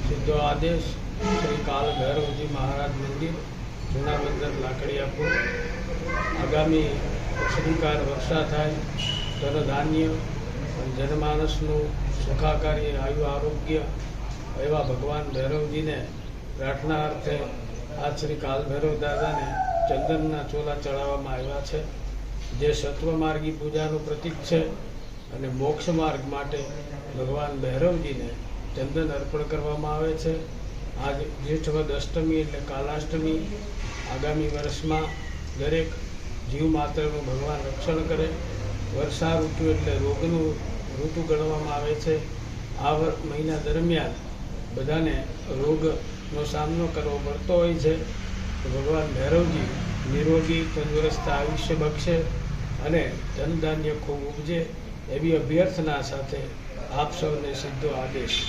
સીધો આદેશ શ્રી કાલ ભૈરવજી મહારાજ મંદિર જૂનાબંદર લાકડિયાપુર આગામી અક્ષરીકાર વર્ષા થાય ધનધાન્ય જનમાનસનું સુખાકારી આયુ આરોગ્ય એવા ભગવાન ભૈરવજીને પ્રાર્થના અર્થે આ શ્રી કાલ ભૈરવ દાદાને ચંદનના ચોલા ચડાવવામાં આવ્યા છે, જે સત્વમાર્ગી પૂજાનું પ્રતીક છે અને મોક્ષ માર્ગ માટે ભગવાન ભૈરવજીને ચંદન અર્પણ કરવામાં આવે છે. આજ જ્યેષ્ઠ વદ અષ્ટમી એટલે કાલાષ્ટમી આગામી વર્ષમાં દરેક જીવ માત્રનું ભગવાન રક્ષણ કરે. વર્ષા ઋતુ એટલે રોગનું ઋતુ ગણવામાં આવે છે. આ મહિના દરમિયાન બધાને રોગનો સામનો કરવો પડતો હોય છે. તો ભગવાન ભૈરવજી નિરોગી તંદુરસ્ત આયુષ્ય બક્ષે અને ધનધાન્ય ખૂબ ઉપજે એવી અભ્યર્થના સાથે આપ સૌને સીધો આદેશ.